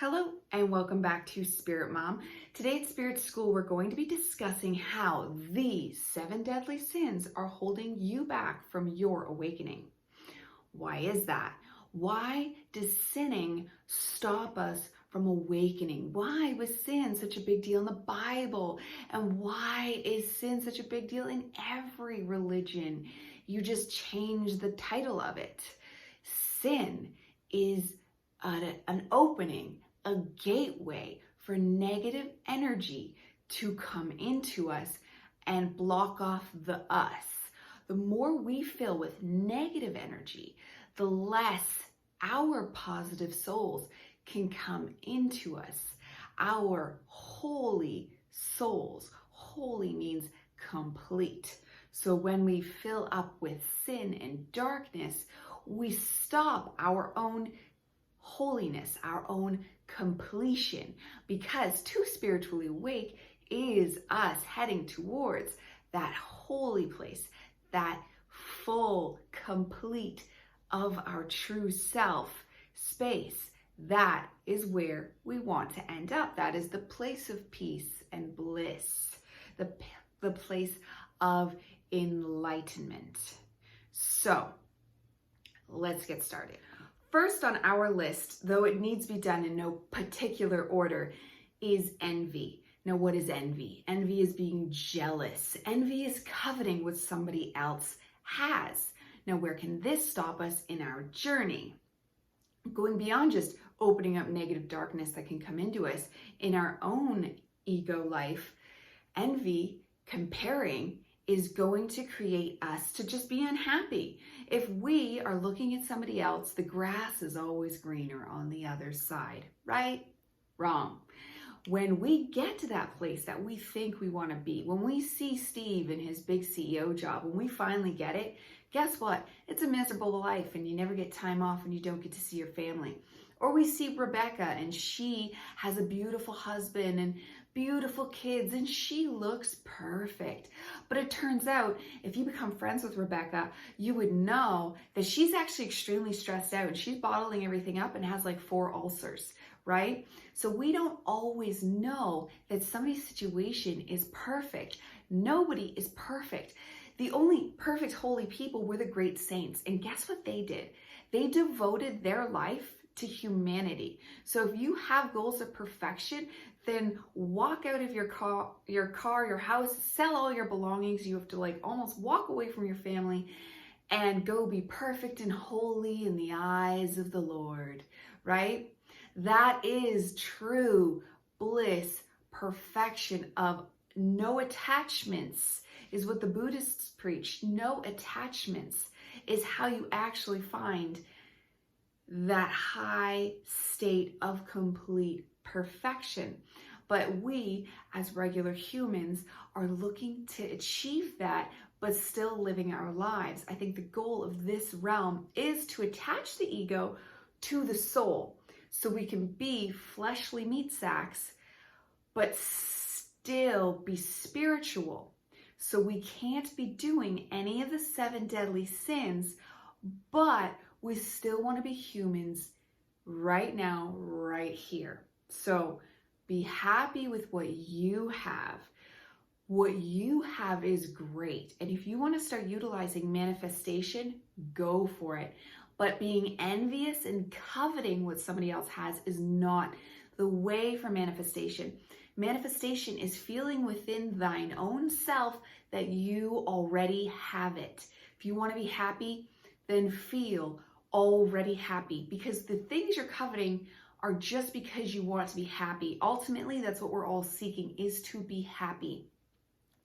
Hello and welcome back to Spirit Mom. Today at Spirit School, we're going to be discussing how these 7 deadly sins are holding you back from your awakening. Why is that? Why does sinning stop us from awakening? Why was sin such a big deal in the Bible? And why is sin such a big deal in every religion? You just change the title of it. Sin is an opening, a gateway for negative energy to come into us and block off the us. The more we fill with negative energy, the less our positive souls can come into us. Our holy souls. Holy means complete. So when we fill up with sin and darkness, we stop our own holiness, our own completion, because to spiritually awake is us heading towards that holy place, that full, complete of our true self space. That is where we want to end up. That is the place of peace and bliss, the place of enlightenment. So let's get started. First on our list, though it needs to be done in no particular order, is envy. Now, what is envy? Envy is being jealous. Envy is coveting what somebody else has. Now, where can this stop us in our journey? Going beyond just opening up negative darkness that can come into us in our own ego life, envy, comparing, is going to create us to just be unhappy. If we are looking at somebody else, the grass is always greener on the other side, right? Wrong. When we get to that place that we think we want to be, when we see Steve in his big CEO job, when we finally get it, guess what? It's a miserable life and you never get time off and you don't get to see your family. Or we see Rebecca and she has a beautiful husband and beautiful kids and she looks perfect. But it turns out if you become friends with Rebecca, you would know that she's actually extremely stressed out and she's bottling everything up and has like 4 ulcers, right? So we don't always know that somebody's situation is perfect. Nobody is perfect. The only perfect holy people were the great saints. And guess what they did? They devoted their life to humanity. So if you have goals of perfection, then walk out of your car, your house, sell all your belongings. You have to like almost walk away from your family and go be perfect and holy in the eyes of the Lord, right? That is true bliss, perfection of no attachments is what the Buddhists preach. No attachments is how you actually find that high state of complete perfection. But we, as regular humans, are looking to achieve that, but still living our lives. I think the goal of this realm is to attach the ego to the soul so we can be fleshly meat sacks, but still be spiritual. So we can't be doing any of the 7 deadly sins, but we still want to be humans right now, right here. So be happy with what you have. What you have is great. And if you want to start utilizing manifestation, go for it. But being envious and coveting what somebody else has is not the way for manifestation. Manifestation is feeling within thine own self that you already have it. If you want to be happy, then feel already happy, because the things you're coveting are just because you want to be happy. Ultimately, that's what we're all seeking, is to be happy.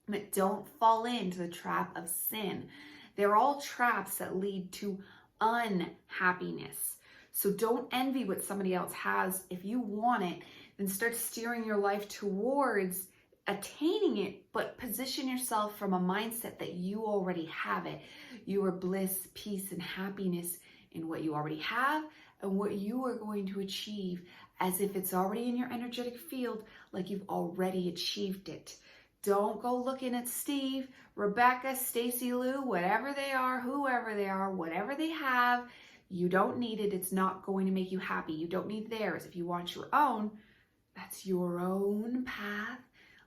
But don't fall into the trap of sin. They're all traps that lead to unhappiness. So don't envy what somebody else has. If you want it, then start steering your life towards attaining it, but position yourself from a mindset that you already have it. You are bliss, peace, and happiness in what you already have and what you are going to achieve, as if it's already in your energetic field, like you've already achieved it. Don't go looking at Steve, Rebecca, Stacy Lou, whatever they are, whoever they are, whatever they have. You don't need it. It's not going to make you happy. You don't need theirs. If you want your own, that's your own path.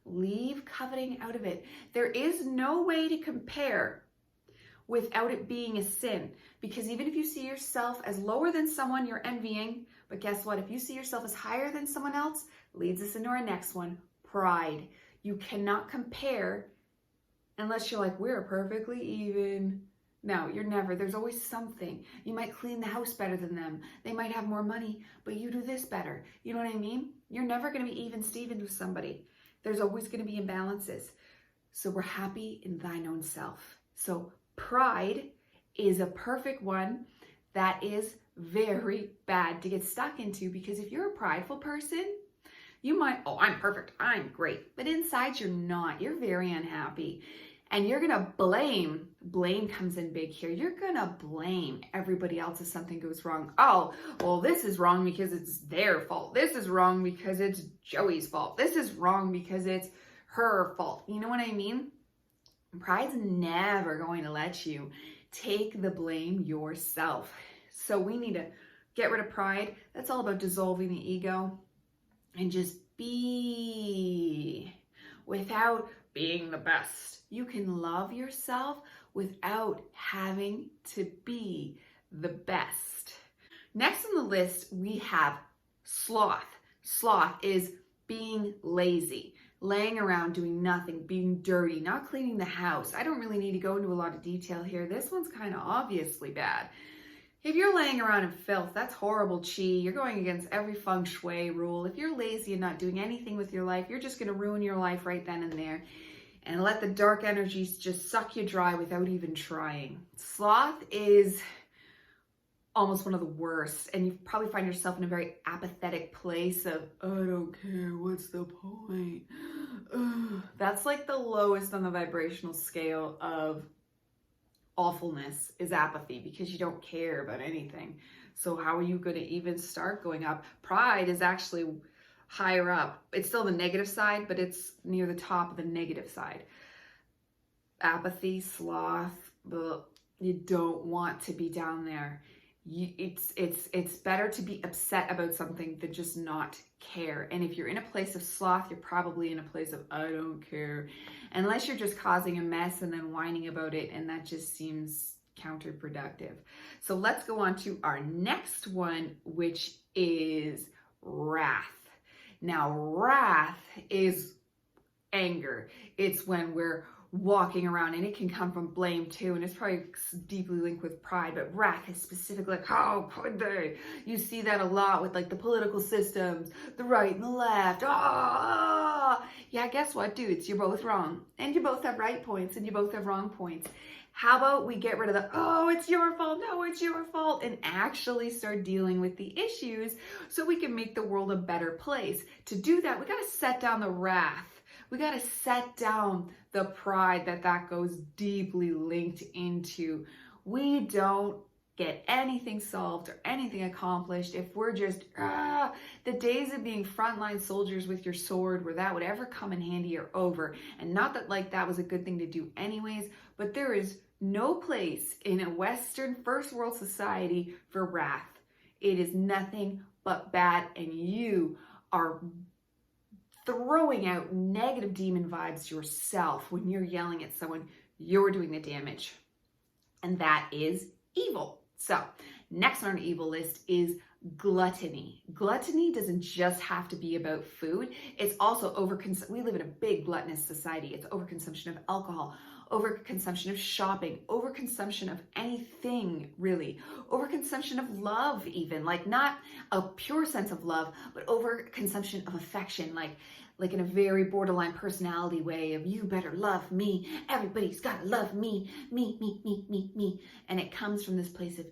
Leave coveting out of it. There is no way to compare without it being a sin. Because even if you see yourself as lower than someone you're envying, but guess what? If you see yourself as higher than someone else, leads us into our next one, pride. You cannot compare unless you're like, we're perfectly even. No, you're never. There's always something. You might clean the house better than them. They might have more money, but you do this better. You know what I mean? You're never going to be even Stevens with somebody. There's always going to be imbalances. So we're happy in thine own self. So pride is a perfect one that is very bad to get stuck into, because if you're a prideful person, you might, oh, I'm perfect, I'm great. But inside you're not. You're very unhappy. And you're going to blame comes in big here. You're going to blame everybody else if something goes wrong. Oh, well, this is wrong because it's their fault. This is wrong because it's Joey's fault. This is wrong because it's her fault. You know what I mean? Pride's never going to let you take the blame yourself. So we need to get rid of pride. That's all about dissolving the ego and just be without being the best. You can love yourself without having to be the best. Next on the list, we have sloth. Sloth is being lazy, laying around doing nothing, being dirty, not cleaning the house. I don't really need to go into a lot of detail here. This one's kind of obviously bad. If you're laying around in filth, that's horrible chi. You're going against every feng shui rule. If you're lazy and not doing anything with your life, you're just going to ruin your life right then and there and let the dark energies just suck you dry without even trying. Sloth is almost one of the worst, and you probably find yourself in a very apathetic place of, I don't care, what's the point? Ugh. That's like the lowest on the vibrational scale of awfulness, is apathy, because you don't care about anything. So how are you going to even start going up? Pride is actually higher up. It's still the negative side, but it's near the top of the negative side. Apathy, sloth, you don't want to be down there. It's better to be upset about something than just not care. And if you're in a place of sloth, you're probably in a place of I don't care, unless you're just causing a mess and then whining about it, and that just seems counterproductive. So let's go on to our next one, which is wrath. Now, wrath is anger. It's when we're walking around, and it can come from blame too, and it's probably deeply linked with pride, but wrath is specifically like, how could they? You see that a lot with like the political systems, the right and the left. Yeah, guess what, dudes? You're both wrong, and you both have right points, and you both have wrong points. How about we get rid of the, oh, it's your fault, no, it's your fault, and actually start dealing with the issues so we can make the world a better place. To do that, we got to set down the wrath. We got to set down the pride that goes deeply linked into. We don't get anything solved or anything accomplished if we're just, the days of being frontline soldiers with your sword where that would ever come in handy are over. And not that like that was a good thing to do anyways, but there is no place in a Western first world society for wrath. It is nothing but bad, and you are throwing out negative demon vibes yourself when you're yelling at someone. You're doing the damage, and that is evil. So next on our evil list is gluttony. Gluttony doesn't just have to be about food. It's also overconsumption. We live in a big gluttonous society. It's overconsumption of alcohol, overconsumption of shopping, overconsumption of anything really, overconsumption of love even, like not a pure sense of love, but overconsumption of affection, like in a very borderline personality way of you better love me, everybody's gotta love me. And it comes from this place of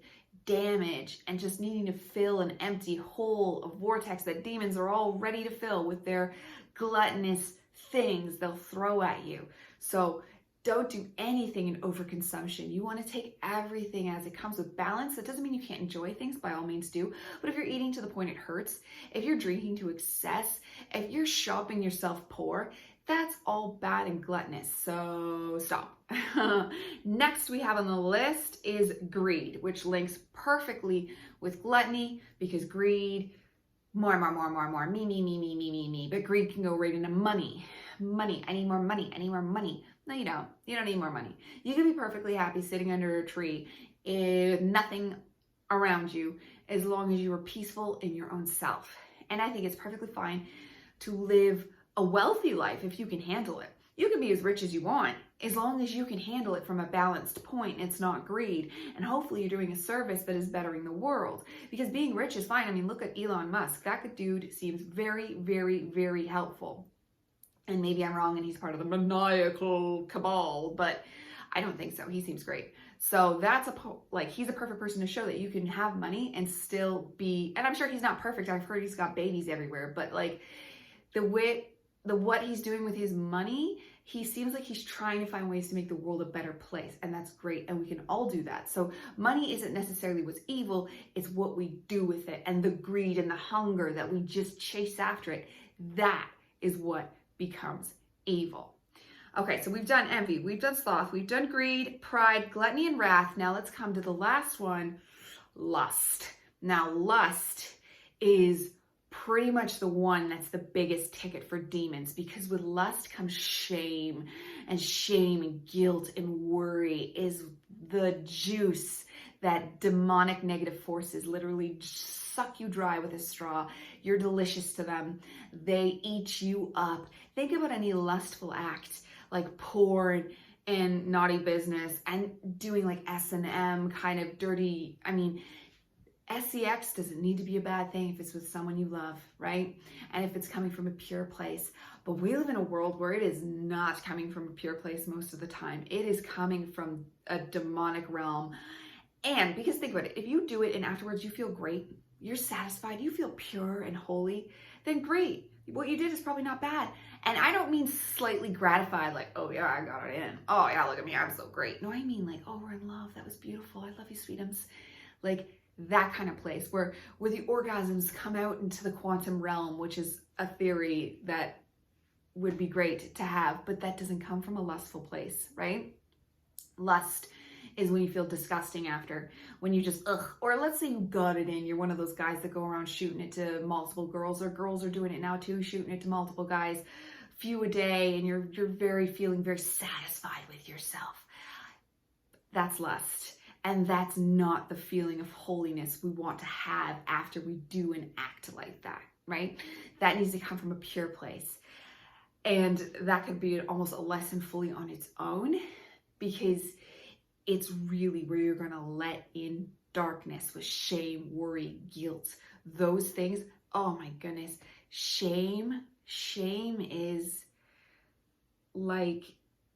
damage and just needing to fill an empty hole, a vortex that demons are all ready to fill with their gluttonous things they'll throw at you. So Don't do anything in overconsumption. You want to take everything as it comes with balance. That doesn't mean you can't enjoy things, by all means do. But if you're eating to the point it hurts, if you're drinking to excess, if you're shopping yourself poor, that's all bad and gluttonous. So stop. Next we have on the list is greed, which links perfectly with gluttony, because greed, more, me. But greed can go right into money. Money, I need more money, I need more money. No, you don't. You don't need more money. You can be perfectly happy sitting under a tree with nothing around you as long as you are peaceful in your own self. And I think it's perfectly fine to live a wealthy life if you can handle it. You can be as rich as you want as long as you can handle it from a balanced point. It's not greed. And hopefully you're doing a service that is bettering the world, because being rich is fine. I mean, look at Elon Musk. That dude seems very, very, very helpful. And maybe I'm wrong and he's part of the maniacal cabal, but I don't think so. He seems great. So that's he's a perfect person to show that you can have money and still be, and I'm sure he's not perfect. I've heard he's got babies everywhere, but like what he's doing with his money, he seems like he's trying to find ways to make the world a better place. And that's great. And we can all do that. So money isn't necessarily what's evil. It's what we do with it. And the greed and the hunger that we just chase after it. That is what becomes evil. Okay, so we've done envy, we've done sloth, we've done greed, pride, gluttony, and wrath. Now let's come to the last one, lust. Now lust is pretty much the one that's the biggest ticket for demons, because with lust comes shame and guilt and worry is the juice that demonic negative forces literally suck you dry with a straw. You're delicious to them. They eat you up. Think about any lustful act like porn and naughty business and doing like S&M kind of dirty. I mean, sex doesn't need to be a bad thing if it's with someone you love, right? And if it's coming from a pure place. But we live in a world where it is not coming from a pure place most of the time. It is coming from a demonic realm. And because think about it, if you do it and afterwards you feel great, you're satisfied, you feel pure and holy, then great. What you did is probably not bad. And I don't mean slightly gratified, like, oh yeah, I got it in. Oh yeah, look at me, I'm so great. No, I mean like, oh, we're in love. That was beautiful. I love you, sweetums. Like that kind of place where the orgasms come out into the quantum realm, which is a theory that would be great to have, but that doesn't come from a lustful place, right? Lust is when you feel disgusting after, when you just, ugh, or let's say you got it in, you're one of those guys that go around shooting it to multiple girls, or girls are doing it now too, shooting it to multiple guys, few a day, and you're feeling very satisfied with yourself. That's lust. And that's not the feeling of holiness we want to have after we do an act like that, right? That needs to come from a pure place. And that could be almost a lesson fully on its own, because it's really where you're going to let in darkness with shame, worry, guilt, those things. Oh my goodness. Shame is like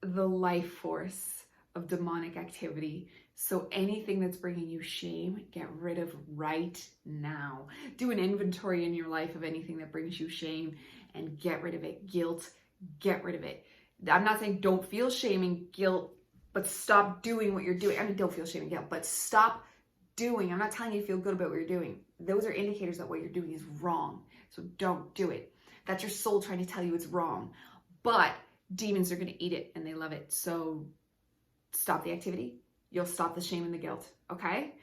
the life force of demonic activity. So anything that's bringing you shame, get rid of right now. Do an inventory in your life of anything that brings you shame and get rid of it. Guilt, get rid of it. I'm not saying don't feel shame and guilt, but stop doing what you're doing. I mean, don't feel shame and guilt, but stop doing. I'm not telling you to feel good about what you're doing. Those are indicators that what you're doing is wrong. So don't do it. That's your soul trying to tell you it's wrong. But demons are going to eat it and they love it. So stop the activity. You'll stop the shame and the guilt, okay?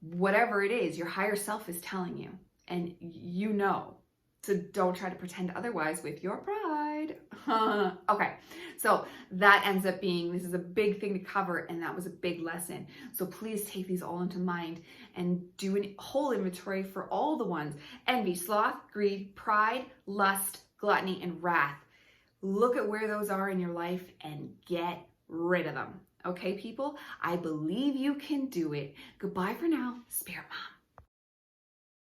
Whatever it is, your higher self is telling you, and you know. So don't try to pretend otherwise with your pride. Okay, so that ends up being, this is a big thing to cover, and that was a big lesson. So please take these all into mind and do a whole inventory for all the ones. Envy, sloth, greed, pride, lust, gluttony, and wrath. Look at where those are in your life and get rid of them. Okay, people? I believe you can do it. Goodbye for now, Spirit Mom.